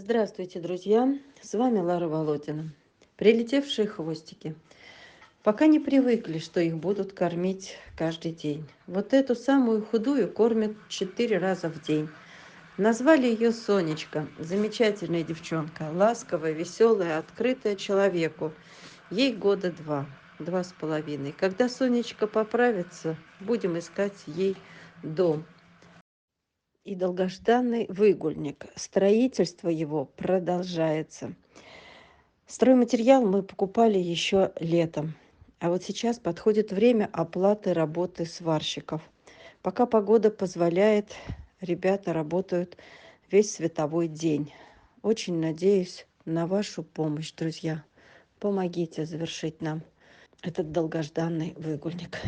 Здравствуйте, друзья! С вами Лара Володина. Прилетевшие хвостики. Пока не привыкли, что их будут кормить каждый день. Вот эту самую худую кормят 4 раза в день. Назвали ее Сонечка. Замечательная девчонка. Ласковая, веселая, открытая человеку. Ей года 2, 2,5. Когда Сонечка поправится, будем искать ей дом. И долгожданный выгульник. Строительство его продолжается. Стройматериал мы покупали еще летом. А вот сейчас подходит время оплаты работы сварщиков. Пока погода позволяет, ребята работают весь световой день. Очень надеюсь на вашу помощь, друзья. Помогите завершить нам этот долгожданный выгульник.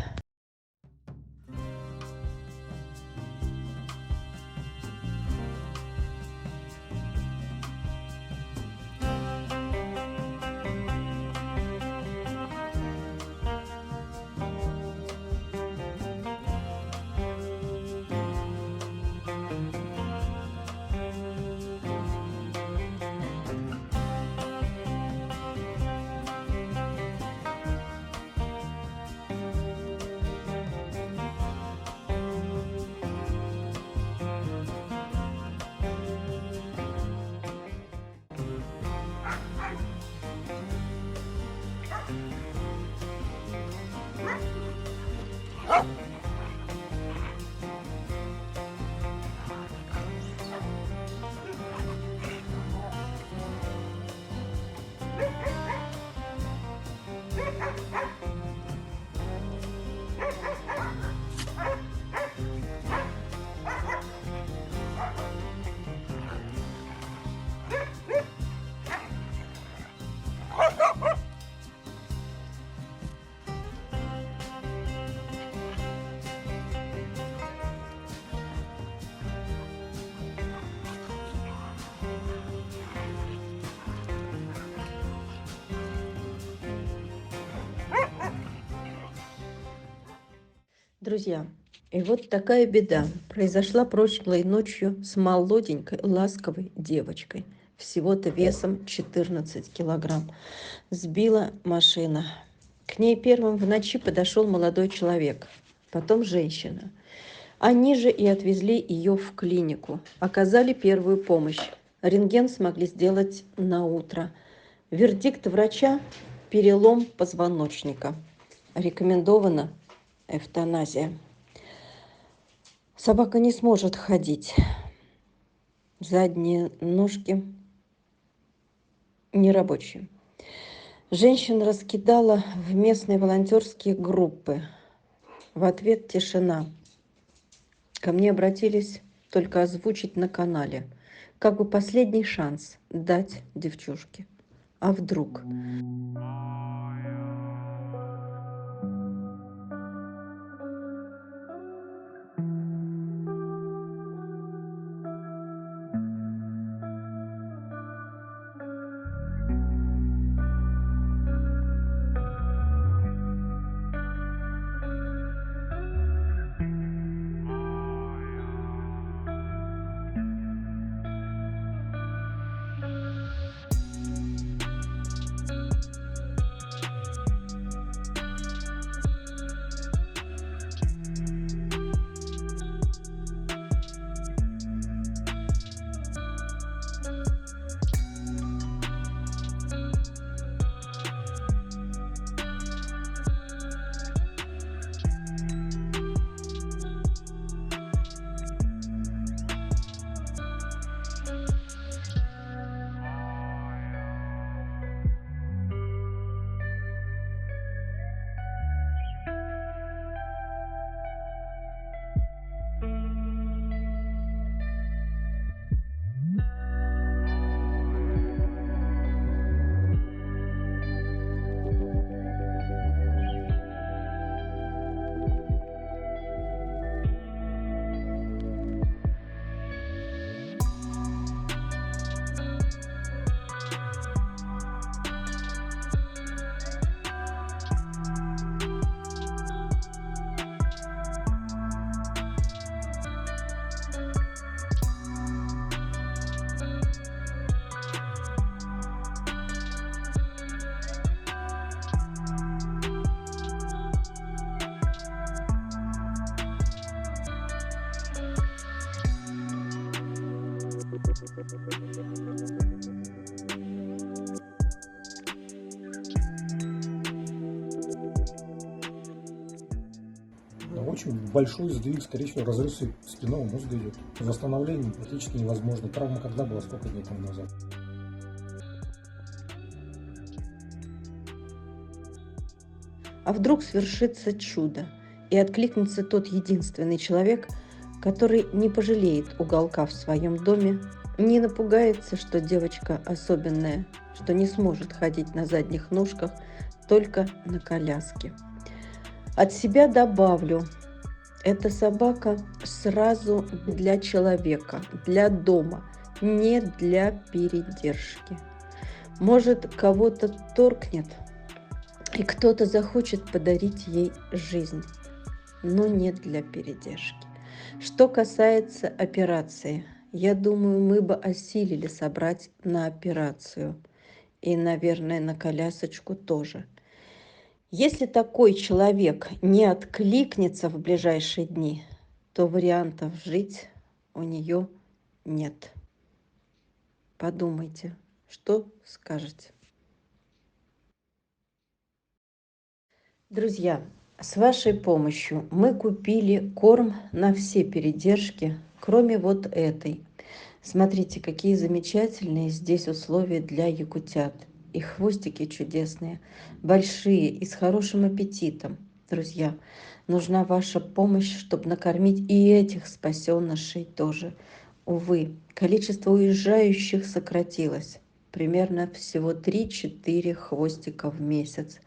Друзья, и вот такая беда произошла прошлой ночью с молоденькой, ласковой девочкой. Всего-то весом 14 килограмм. Сбила машина. К ней первым в ночи подошел молодой человек, потом женщина. Они же и отвезли ее в клинику. Оказали первую помощь. Рентген смогли сделать на утро. Вердикт врача – перелом позвоночника. Рекомендована эвтаназия. Собака не сможет ходить. Задние ножки нерабочие. Женщин раскидала в местные волонтерские группы. В ответ тишина. Ко мне обратились только озвучить на канале. Как бы последний шанс дать девчушке. А вдруг? Очень большой сдвиг, скорее всего, разрыв спинного мозга идет. Восстановление практически невозможно. Травма когда была, сколько дней тому назад? А вдруг свершится чудо, и откликнется тот единственный человек, который не пожалеет уголка в своем доме, не напугается, что девочка особенная, что не сможет ходить на задних ножках, только на коляске. От себя добавлю, эта собака сразу для человека, для дома, не для передержки. Может, кого-то торкнет, и кто-то захочет подарить ей жизнь, но не для передержки. Что касается операции, я думаю, мы бы осилили собрать на операцию. И, наверное, на колясочку тоже. Если такой человек не откликнется в ближайшие дни, то вариантов жить у нее нет. Подумайте, что скажете. Друзья, с вашей помощью мы купили корм на все передержки, кроме вот этой. Смотрите, какие замечательные здесь условия для якутят. И хвостики чудесные, большие и с хорошим аппетитом. Друзья, нужна ваша помощь, чтобы накормить и этих спасенышей тоже. Увы, количество уезжающих сократилось. Примерно всего 3-4 хвостика в месяц.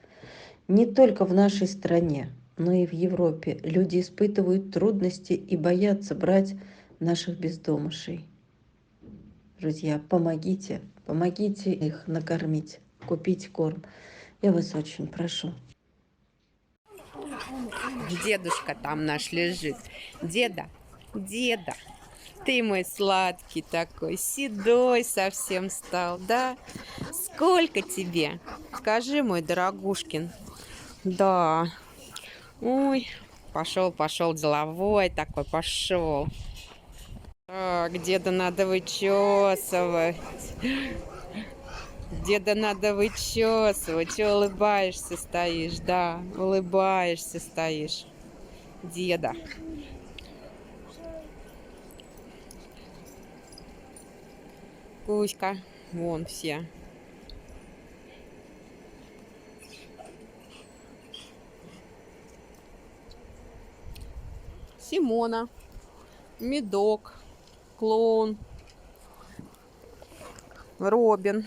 Не только в нашей стране, но и в Европе люди испытывают трудности и боятся брать наших бездомышей. Друзья, помогите, помогите их накормить, купить корм. Я вас очень прошу. Дедушка там наш лежит. Деда, деда, ты мой сладкий такой, седой совсем стал, да? Сколько тебе? Скажи, мой дорогушкин. Да. Ой, пошел деловой такой, пошел. Так, деда надо вычесывать. Деда надо вычесывать. Чего улыбаешься стоишь, да? Улыбаешься стоишь. Деда. Кузька. Вон все. Симона. Медок. Клоун. Робин.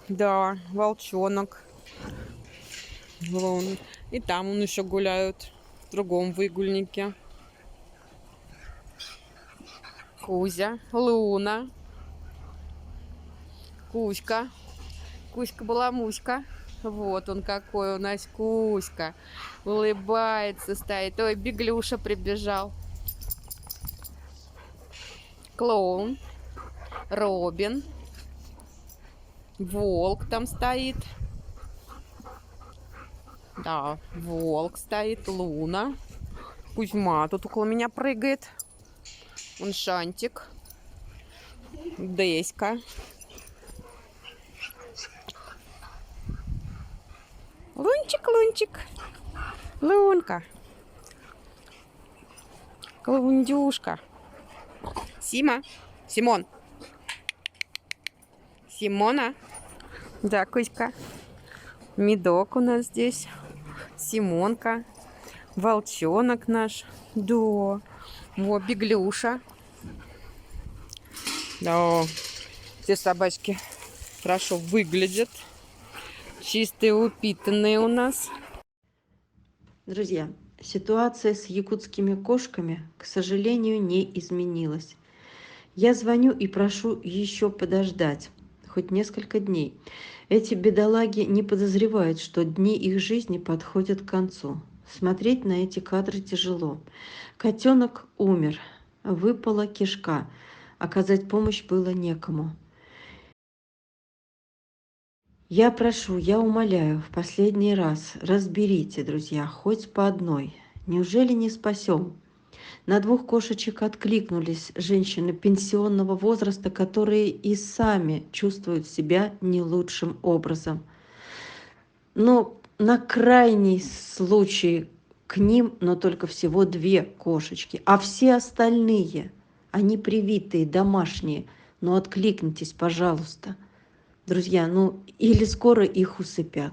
Да, волчонок. Вон. И там он еще гуляют. В другом выгульнике. Кузя. Луна. Кузька. Кузька-баламуська. Вот он какой у нас Кузька. Улыбается, стоит. Ой, Беглюша прибежал. Клоун. Робин. Волк там стоит. Да, волк стоит. Луна. Кузьма тут около меня прыгает. Он Шантик. Деська. Лунчик, Лунчик. Лунка. Клундюшка. Сима. Симон. Симона. Да, Кузька. Медок у нас здесь. Симонка. Волчонок наш. Да. Вот Беглюша. Да. Все собачки хорошо выглядят. Чистые, упитанные у нас. Друзья, ситуация с якутскими кошками, к сожалению, не изменилась. Я звоню и прошу еще подождать, хоть несколько дней. Эти бедолаги не подозревают, что дни их жизни подходят к концу. Смотреть на эти кадры тяжело. Котенок умер, выпала кишка. Оказать помощь было некому. Я прошу, я умоляю, в последний раз разберите, друзья, хоть по одной. Неужели не спасем? На 2 кошечек откликнулись женщины пенсионного возраста, которые и сами чувствуют себя не лучшим образом. Но на крайний случай к ним, но только всего 2 кошечки, а все остальные, они привитые, домашние. Ну откликнитесь, пожалуйста. Друзья, ну или скоро их усыпят.